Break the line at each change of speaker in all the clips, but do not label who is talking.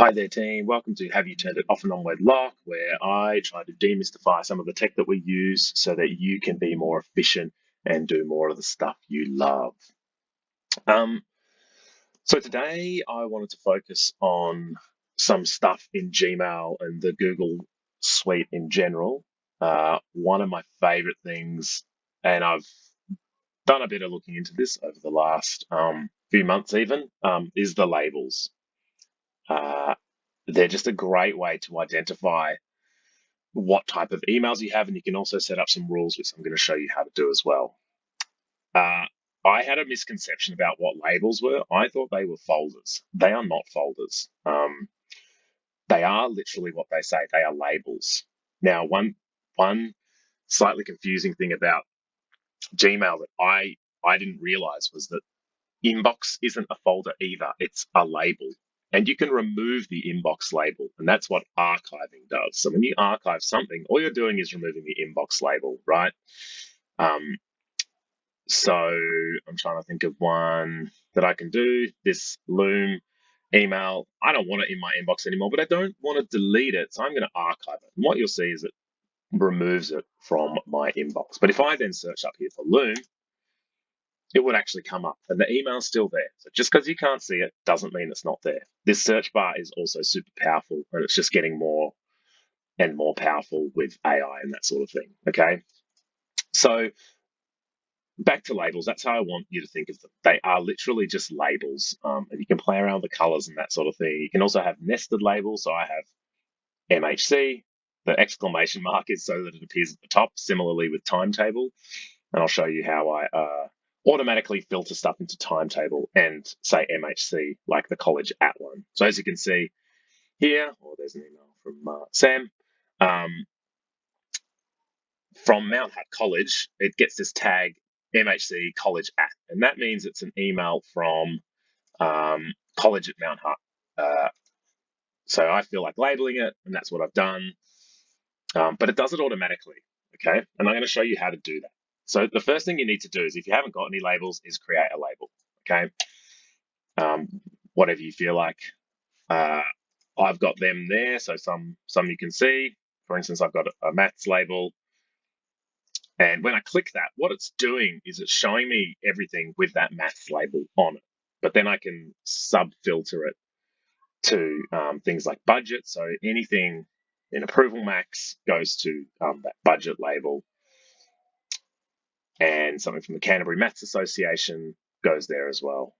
Hi there, team. Welcome to Have You Turned It Off and On with Lock, where I try to demystify some of the tech that we use so that you can be more efficient and do more of the stuff you love. Um, so today I wanted to focus on some stuff in Gmail and the Google suite in general. One of my favorite things, and I've done a bit of looking into this over the last few months even, is the labels. Uh, they're just a great way to identify what type of emails you have, and you can also set up some rules, which I'm going to show you how to do as well. Uh, I had a misconception about what labels were. I thought they were folders. They are not folders. They are literally what they say. They are labels. Now, one slightly confusing thing about Gmail that I didn't realize was that inbox isn't a folder either. It's a label. And you can remove the inbox label, and that's what archiving does. So when you archive something, all you're doing is removing the inbox label, right? Um, so I'm trying to think of one that I can do. This Loom email, I don't want it in my inbox anymore, but I don't want to delete it, so I'm going to archive it. And what you'll see is it removes it from my inbox. But if I then search up here for Loom, it would actually come up and the email's still there. So just because you can't see it doesn't mean it's not there. This search bar is also super powerful and it's just getting more and more powerful with AI and that sort of thing. Okay. So back to labels. That's how I want you to think of them. They are literally just labels, and you can play around with the colors and that sort of thing. You can also have nested labels. So I have MHC. The exclamation mark is so that it appears at the top, similarly with timetable. And I'll show you how I automatically filter stuff into timetable and say MHC, like the college at one. So as you can see here, there's an email from Sam. From Mount Hutt College, it gets this tag MHC college at, and that means it's an email from college at Mount Hutt. So I feel like labeling it, and that's what I've done. But it does it automatically, okay? And I'm going to show you how to do that. So the first thing you need to do is, if you haven't got any labels, is create a label, okay? Whatever you feel like. I've got them there, so some you can see. For instance, I've got a maths label. And when I click that, what it's doing is it's showing me everything with that maths label on it. But then I can sub-filter it to things like budget. So anything in approval max goes to that budget label. And something from the Canterbury Maths Association goes there as well.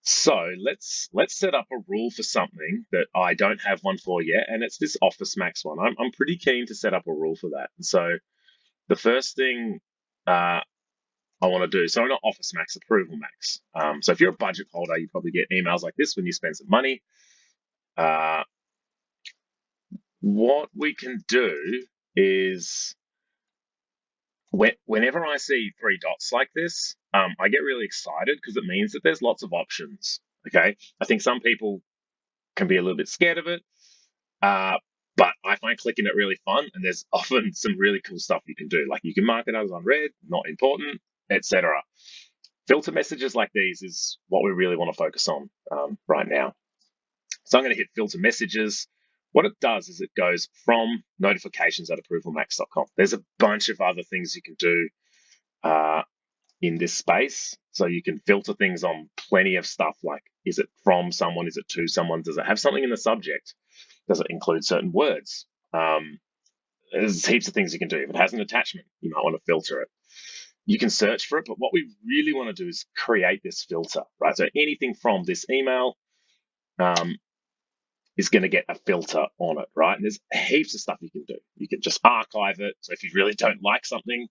So let's set up a rule for something that I don't have one for yet, and it's this Office Max one. I'm pretty keen to set up a rule for that. And so the first thing I want to do, so I'm not Office Max, Approval Max. So if you're a budget holder, you probably get emails like this when you spend some money. What we can do is whenever I see three dots like this, I get really excited because it means that there's lots of options. Okay, I think some people can be a little bit scared of it, but I find clicking it really fun, and there's often some really cool stuff you can do. Like you can mark it as unread, not important, etc. Filter messages like these is what we really want to focus on right now. So I'm going to hit filter messages. What it does is it goes from notifications at approvalmax.com. There's a bunch of other things you can do in this space. So you can filter things on plenty of stuff like, is it from someone? Is it to someone? Does it have something in the subject? Does it include certain words? There's heaps of things you can do. If it has an attachment, you might want to filter it. You can search for it, but what we really want to do is create this filter, right? So anything from this email is going to get a filter on it, right? And there's heaps of stuff you can do. You can just archive it. So if you really don't like something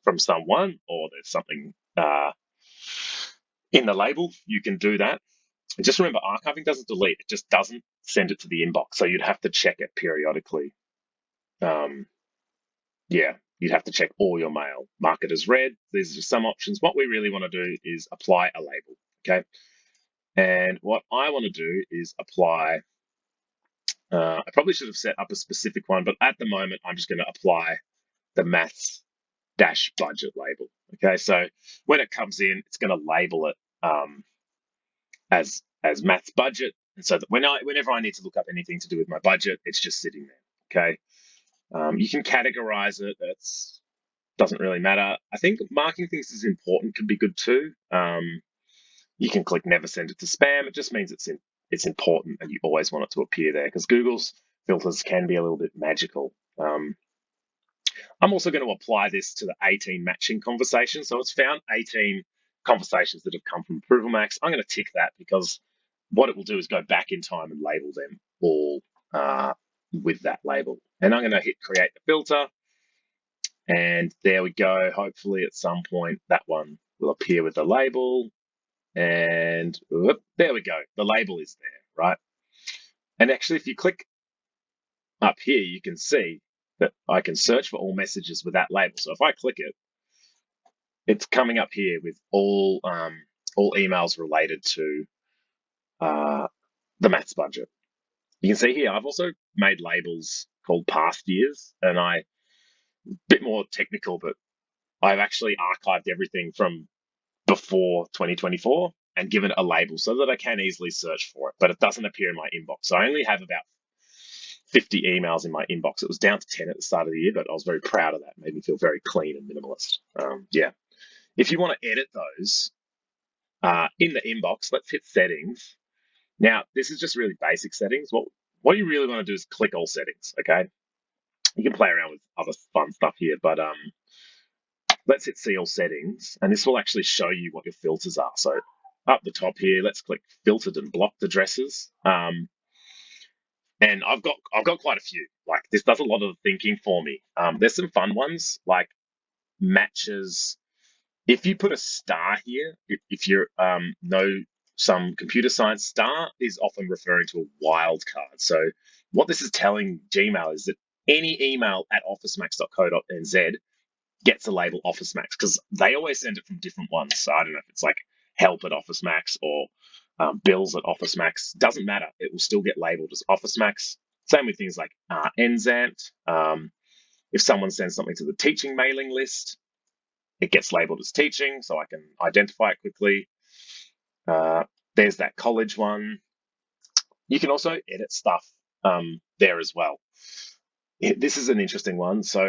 from someone, or there's something in the label, you can do that. And just remember, archiving doesn't delete, it just doesn't send it to the inbox. So you'd have to check it periodically. Yeah, you'd have to check all your mail, mark it as read. These are just some options. What we really want to do is apply a label, okay? And what I want to do is apply, I probably should have set up a specific one, but at the moment, I'm just going to apply the maths dash budget label, okay? So when it comes in, it's going to label it as maths budget, And so that whenever I need to look up anything to do with my budget, it's just sitting there. Okay. You can categorize it. That's doesn't really matter. I think marking things as important can be good too. You can click never send it to spam. It just means it's important and you always want it to appear there because Google's filters can be a little bit magical. I'm also going to apply this to the 18 matching conversations. So it's found 18 conversations that have come from Approval Max. I'm going to tick that because what it will do is go back in time and label them all with that label. And I'm going to hit create the filter. And there we go. Hopefully at some point that one will appear with the label. And whoop, there we go. The label is there, right? And actually, if you click up here, you can see that I can search for all messages with that label. So if I click it, it's coming up here with all emails related to the maths budget. You can see here I've also made labels called past years, and a bit more technical, but I've actually archived everything from before 2024 and given it a label so that I can easily search for it, but it doesn't appear in my inbox. So I only have about 50 emails in my inbox. It was down to 10 at the start of the year, but I was very proud of that. It made me feel very clean and minimalist. Yeah. If you want to edit those in the inbox, let's hit settings. Now, this is just really basic settings. What you really want to do is click all settings, okay? You can play around with other fun stuff here, but let's hit see all settings, and this will actually show you what your filters are. So up the top here, let's click filtered and blocked addresses. And I've got quite a few. Like this does a lot of the thinking for me. There's some fun ones like matches. If you put a star here, if you're know some computer science, star is often referring to a wild card. So what this is telling Gmail is that any email at officemax.co.nz gets a label Office Max because they always send it from different ones. So I don't know if it's like help at Office Max or bills at Office Max. Doesn't matter. It will still get labeled as Office Max. Same with things like NZANT. If someone sends something to the teaching mailing list, it gets labeled as teaching, so I can identify it quickly. There's that college one. You can also edit stuff there as well. This is an interesting one. So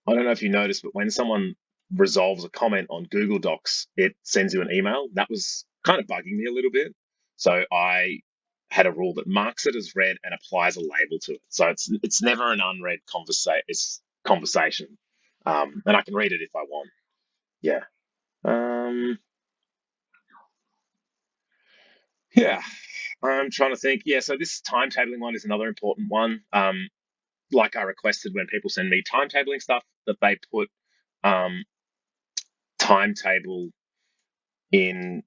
I don't know if you noticed, but when someone resolves a comment on Google Docs, it sends you an email. That was kind of bugging me a little bit. So I had a rule that marks it as read and applies a label to it. So it's never an unread conversation, and I can read it if I want. Yeah. Yeah. I'm trying to think. Yeah. So this timetabling one is another important one. Like I requested when people send me timetabling stuff that they put um, timetable in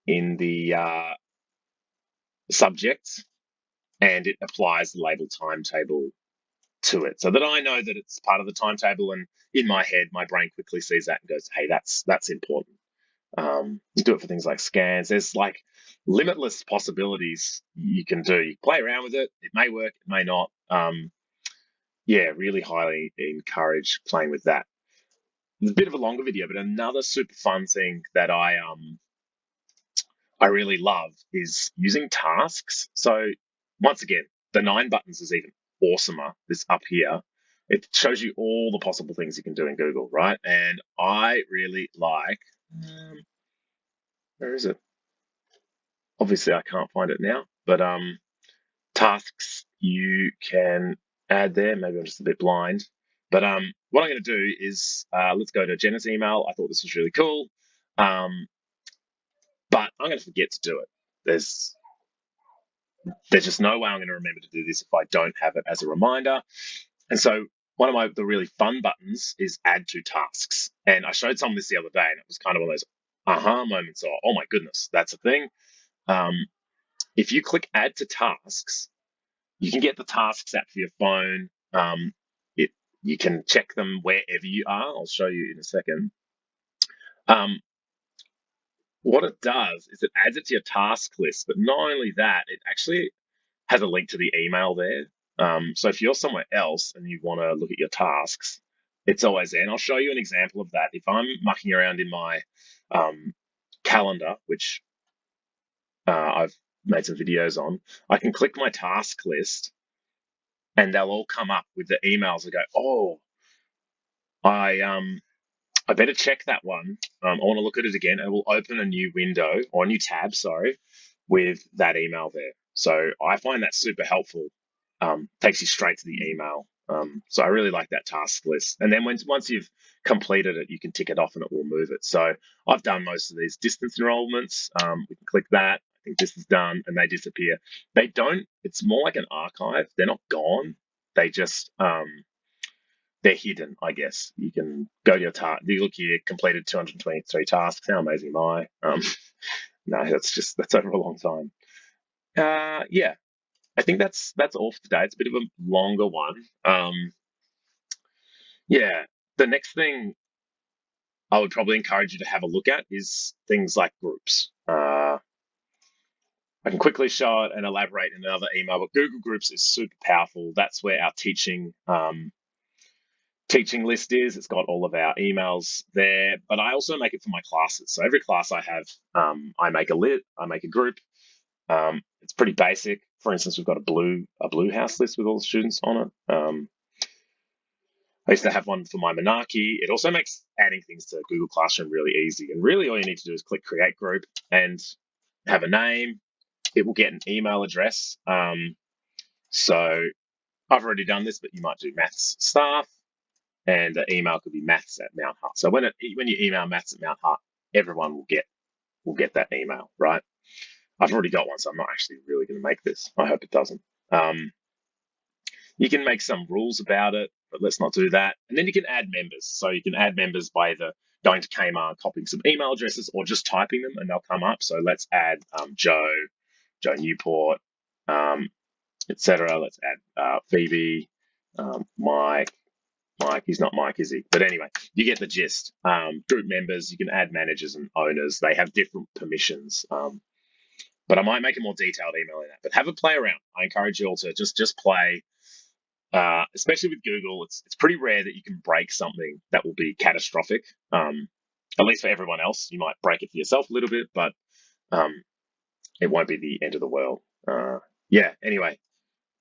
the subject, and it applies the label timetable to it, so that I know that it's part of the timetable. And in my head, my brain quickly sees that and goes, "Hey, that's important." You do it for things like scans. There's like limitless possibilities you can do. You play around with it. It may work, it may not. Yeah, really highly encourage playing with that. It's a bit of a longer video, but another super fun thing that I really love is using tasks. So once again, the 9 buttons is even awesomer. This up here, it shows you all the possible things you can do in Google, right? And I really like, where is it? Obviously, I can't find it now, but tasks you can add there. Maybe I'm just a bit blind. But what I'm going to do is let's go to Jenna's email. I thought this was really cool, but I'm going to forget to do it. There's just no way I'm going to remember to do this if I don't have it as a reminder. And so one of the really fun buttons is add to tasks. And I showed someone this the other day, and it was kind of one of those aha moments. Or, oh my goodness, that's a thing. If you click add to tasks, you can get the tasks app for your phone. You can check them wherever you are. I'll show you in a second. What it does is it adds it to your task list, but not only that, it actually has a link to the email there. So if you're somewhere else and you want to look at your tasks, it's always there. And I'll show you an example of that. If I'm mucking around in my calendar, which I've made some videos on, I can click my task list and they'll all come up with the emails. I go, oh, I better check that one. I want to look at it again. It will open a new window or a new tab, sorry, with that email there. So I find that super helpful. Takes you straight to the email. So I really like that task list. And then once you've completed it, you can tick it off and it will move it. So I've done most of these distance enrollments. We can click that. I think this is done, and they disappear. They don't. It's more like an archive. They're not gone. They just they're hidden, I guess. You can go to your task. You look here, completed 223 tasks. How amazing am I? No, that's over a long time. Yeah, I think that's all for today. It's a bit of a longer one. Yeah, the next thing I would probably encourage you to have a look at is things like groups. I can quickly show it and elaborate in another email, but Google Groups is super powerful. That's where our teaching list is. It's got all of our emails there, but I also make it for my classes. So every class I have, I make I make a group. It's pretty basic. For instance, we've got a blue house list with all the students on it. I used to have one for my monarchy. It also makes adding things to Google Classroom really easy. And really, all you need to do is click Create Group and have a name. It will get an email address. So I've already done this, but you might do maths staff, and the email could be maths at Mount Hutt. So when you email maths at Mount Hutt, everyone will get that email, right? I've already got one, so I'm not actually really going to make this. I hope it doesn't. You can make some rules about it, but let's not do that. And then you can add members. So you can add members by either going to Kmart, copying some email addresses, or just typing them, and they'll come up. So let's add Joe Newport, etc. Let's add Phoebe, Mike. He's not Mike, is he? But anyway, you get the gist. Group members, you can add managers and owners. They have different permissions. But I might make a more detailed email in that. But have a play around. I encourage you all to just play. Especially with Google, it's pretty rare that you can break something that will be catastrophic. At least for everyone else, you might break it for yourself a little bit, but it won't be the end of the world. Yeah. Anyway,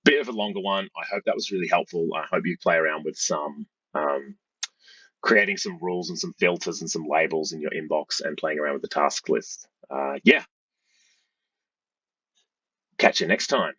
bit of a longer one. I hope that was really helpful. I hope you play around with some creating some rules and some filters and some labels in your inbox and playing around with the task list. Yeah. Catch you next time.